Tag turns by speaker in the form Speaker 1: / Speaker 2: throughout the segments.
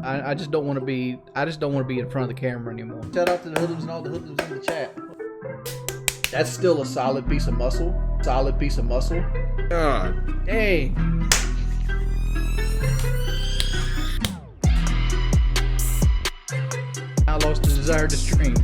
Speaker 1: I just don't want to be. I just don't want to be in front of the camera anymore. Shout out to the Hoodlums and all the Hoodlums in the chat. That's still a solid piece of muscle. Solid piece of muscle.
Speaker 2: God.
Speaker 1: Hey. I lost the desire to stream.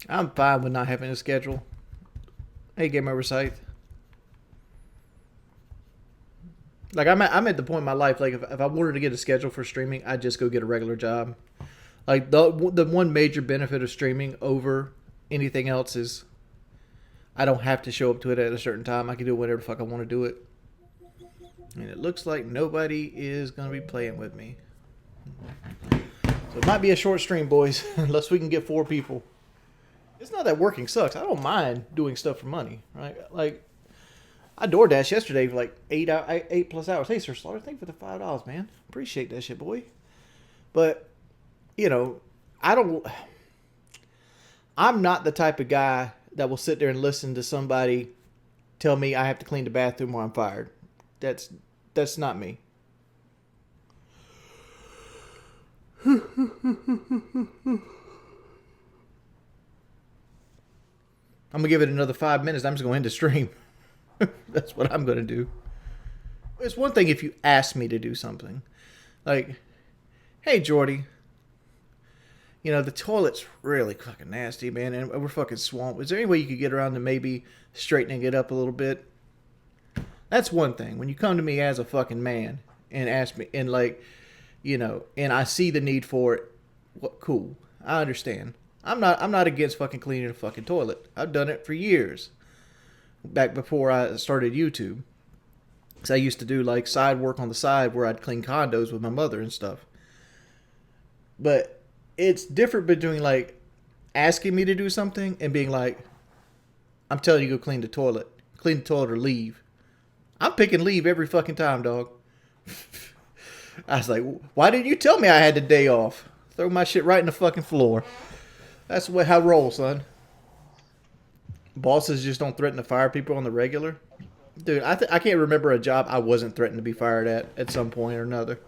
Speaker 1: I'm fine with not having a schedule. Hey, Game Over Scythe. Like, I'm at the point in my life, like, if I wanted to get a schedule for streaming, I'd just go get a regular job. Like, the one major benefit of streaming over anything else is I don't have to show up to it at a certain time. I can do whatever the fuck I want to do it. And it looks like nobody is going to be playing with me. So it might be a short stream, boys, unless we can get 4 people. It's not that working sucks. I don't mind doing stuff for money, right? Like, I DoorDash yesterday for like 8 plus hours. Hey, Sir Slaughter, thank you for the $5, man. Appreciate that shit, boy. But, you know, I'm not the type of guy that will sit there and listen to somebody tell me I have to clean the bathroom or I'm fired. That's not me. I'm going to give it another 5 minutes. I'm just going to end the stream. That's what I'm going to do. It's one thing if you ask me to do something. Like, hey, Jordy. You know, the toilet's really fucking nasty, man, and we're fucking swamped. Is there any way you could get around to maybe straightening it up a little bit? That's one thing. When you come to me as a fucking man and ask me, and like, you know, and I see the need for it, what? Cool. I understand. I'm not against fucking cleaning a fucking toilet. I've done it for years. Back before I started YouTube. So I used to do like side work on the side where I'd clean condos with my mother and stuff. But it's different between like asking me to do something and being like, I'm telling you to go clean the toilet. Clean the toilet or leave. I'm picking leave every fucking time, dog. I was like, why didn't you tell me I had the day off? Throw my shit right in the fucking floor. That's the way I roll, son. Bosses just don't threaten to fire people on the regular. Dude, I can't remember a job I wasn't threatened to be fired at some point or another.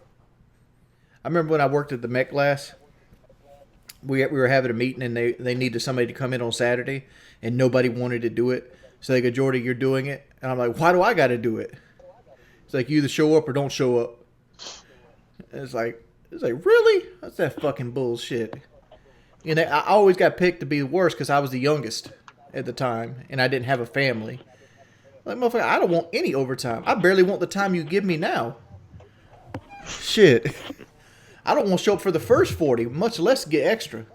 Speaker 1: I remember when I worked at the Met Glass. We were having a meeting and they needed somebody to come in on Saturday and nobody wanted to do it. So they go, Jordy, you're doing it. And I'm like, why do I got to do it? It's like, you either show up or don't show up. And it's like, really? That's that fucking bullshit. And I always got picked to be the worst because I was the youngest at the time and I didn't have a family. Like, motherfucker, I don't want any overtime. I barely want the time you give me now. Shit. I don't want to show up for the first 40, much less get extra.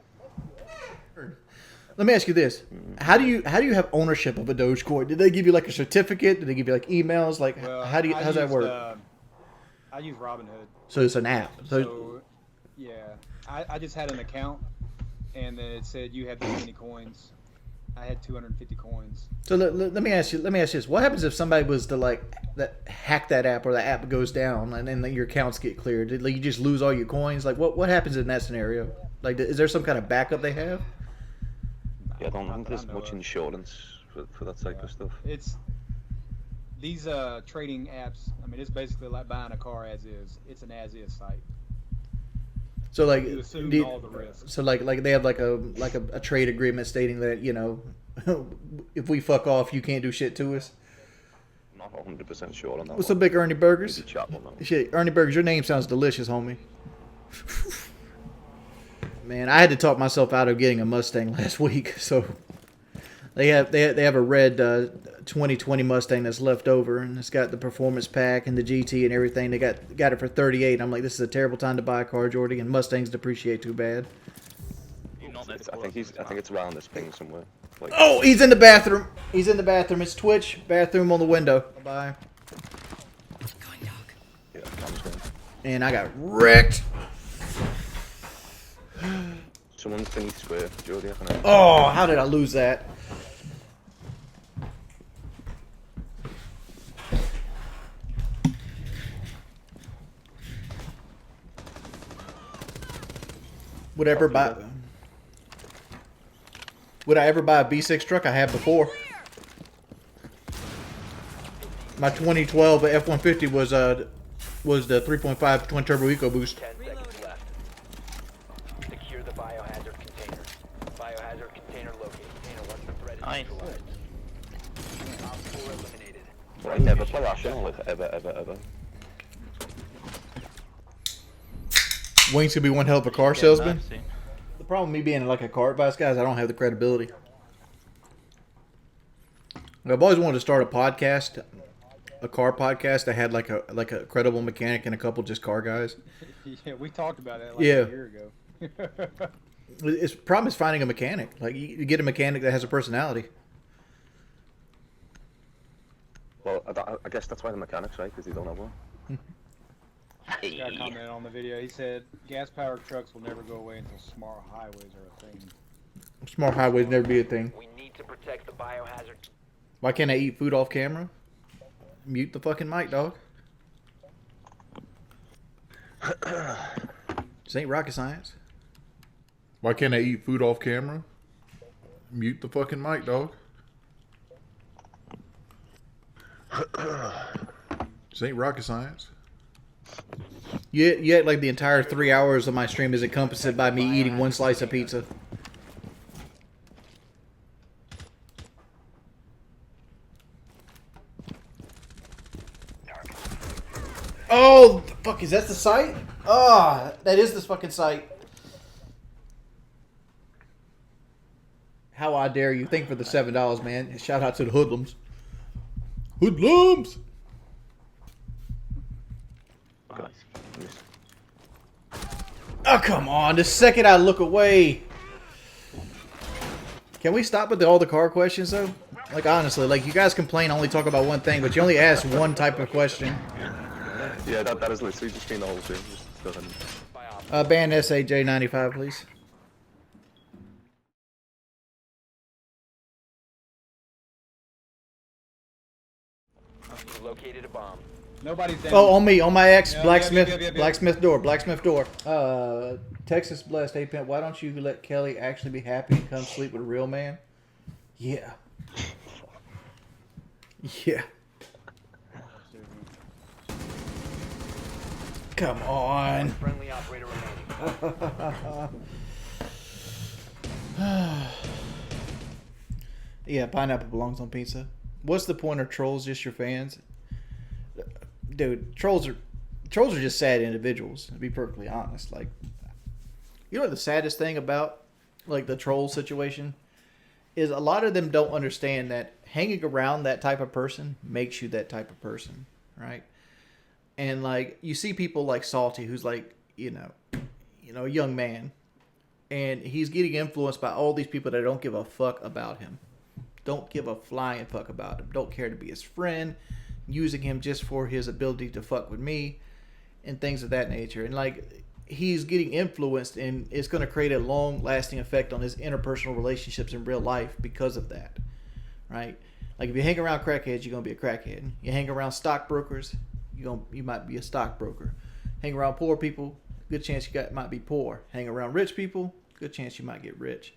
Speaker 1: Let me ask you this: How do you have ownership of a Dogecoin? Did they give you like a certificate? Did they give you like emails? Like,
Speaker 3: well,
Speaker 1: how's that work?
Speaker 3: I use Robinhood.
Speaker 1: So it's an app.
Speaker 3: So yeah, I just had an account, and then it said you had this many coins. I had 250 coins.
Speaker 1: So let me ask you this: What happens if somebody was to hack that app, or the app goes down, and then your accounts get cleared? Did you just lose all your coins? Like, what happens in that scenario? Like, is there some kind of backup they have?
Speaker 4: Yeah, I don't think there's much insurance for that type of stuff.
Speaker 3: It's these trading apps. I mean, it's basically like buying a car as is. It's an as is site.
Speaker 1: So like,
Speaker 3: you assume all the risks.
Speaker 1: So like they have like a trade agreement stating that, you know, if we fuck off, you can't do shit to us.
Speaker 4: I'm not 100% sure on that.
Speaker 1: What's up, big Ernie Burgers?
Speaker 4: Maybe
Speaker 1: Shit, Ernie Burgers, your name sounds delicious, homie. Man, I had to talk myself out of getting a Mustang last week. So they have a red 2020 Mustang that's left over, and it's got the performance pack and the GT and everything. They got it for $38. I'm like, this is a terrible time to buy a car, Jordy, and Mustangs depreciate too bad.
Speaker 4: I think it's around this thing somewhere. Like,
Speaker 1: oh, he's in the bathroom. He's in the bathroom. It's Twitch. Bathroom on the window. Bye.
Speaker 4: Yeah, I'm just going.
Speaker 1: And I got wrecked.
Speaker 4: Someone's beneath square, Jody, I can
Speaker 1: Oh, how did I lose that? Would I ever buy a B6 truck? I have before. My 2012 F-150 was the 3.5 twin turbo EcoBoost.
Speaker 2: 10 seconds left. Secure the biohazard container. Biohazard container located. Container once the threat is neutralized. Op 4 eliminated.
Speaker 4: I never play Rational, like, ever.
Speaker 1: Wings could be one hell of a car salesman. The problem with me being like a car advice guy is I don't have the credibility. I've always wanted to start a podcast, a car podcast that had like a credible mechanic and a couple just car guys.
Speaker 3: Yeah, we talked about that like a year ago.
Speaker 1: It's problem is finding a mechanic. Like you get a mechanic that has a personality.
Speaker 4: Well, I guess that's why the mechanics, right? Because they don't have one.
Speaker 3: This guy commented on the video. He said, "Gas-powered trucks will never go away until smart highways are a thing."
Speaker 1: Smart highways never be a thing.
Speaker 2: We need to protect the biohazard.
Speaker 1: Why can't I eat food off camera? Mute the fucking mic, dog. This ain't rocket science. Why can't I eat food off camera? Mute the fucking mic, dog. This ain't rocket science. Yet, like the entire 3 hours of my stream is encompassed by me eating one slice of pizza. Oh, the fuck, is that the site? Ah, that is this fucking site. How I dare you. Thank you for the $7, man. Shout out to the Hoodlums. Hoodlums!
Speaker 4: Okay.
Speaker 1: Oh, come on. The second I look away. Can we stop with all the car questions, though? Like, honestly, like, you guys complain, only talk about one thing, but you only ask one type of question.
Speaker 4: Yeah, that is literally just been the whole thing. Just go ahead.
Speaker 1: Ban SAJ95, please.
Speaker 2: You located a bomb.
Speaker 3: Nobody's down.
Speaker 1: Oh, on me, on my ex,
Speaker 3: Yeah,
Speaker 1: blacksmith,
Speaker 3: yep.
Speaker 1: blacksmith door, blacksmith door. Texas blessed, hey Pimp, why don't you let Kelly actually be happy and come sleep with a real man? Yeah. Yeah. Come on.
Speaker 2: Friendly operator remaining.
Speaker 1: Yeah, pineapple belongs on pizza. What's the point of trolls? Just your fans? Dude, trolls are just sad individuals, to be perfectly honest. Like, you know what the saddest thing about like the troll situation is? A lot of them don't understand that hanging around that type of person makes you that type of person, right? And like you see people like Salty, who's like, you know, a young man, and he's getting influenced by all these people that don't give a fuck about him. Don't give a flying fuck about him. Don't care to be his friend. Using him just for his ability to fuck with me and things of that nature. And like he's getting influenced, and it's going to create a long lasting effect on his interpersonal relationships in real life because of that, right? Like if you hang around crackheads, you're going to be a crackhead. You hang around stockbrokers, you might be a stockbroker. Hang around poor people, good chance you might be poor. Hang around rich people, good chance you might get rich.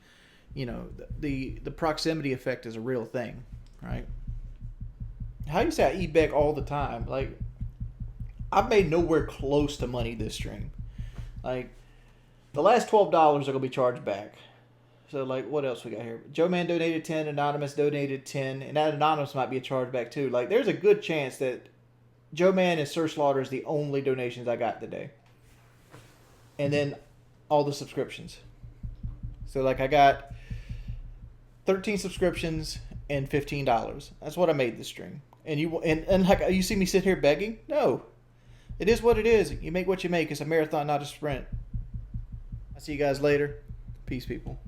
Speaker 1: You know, the proximity effect is a real thing, right? How you say I eat back all the time? Like, I've made nowhere close to money this stream. Like, the last $12 are going to be charged back. So, like, what else we got here? Joe Man donated 10, Anonymous donated 10, and that Anonymous might be a chargeback too. Like, there's a good chance that Joe Man and Sir Slaughter is the only donations I got today. And then all the subscriptions. So, like, I got 13 subscriptions and $15. That's what I made this stream. And like you see me sit here begging? No. It is what it is. You make what you make. It's a marathon, not a sprint. I'll see you guys later. Peace, people.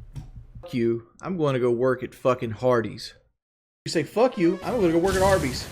Speaker 1: Fuck you. I'm going to go work at fucking Hardee's. You say fuck you, I'm going to go work at Arby's.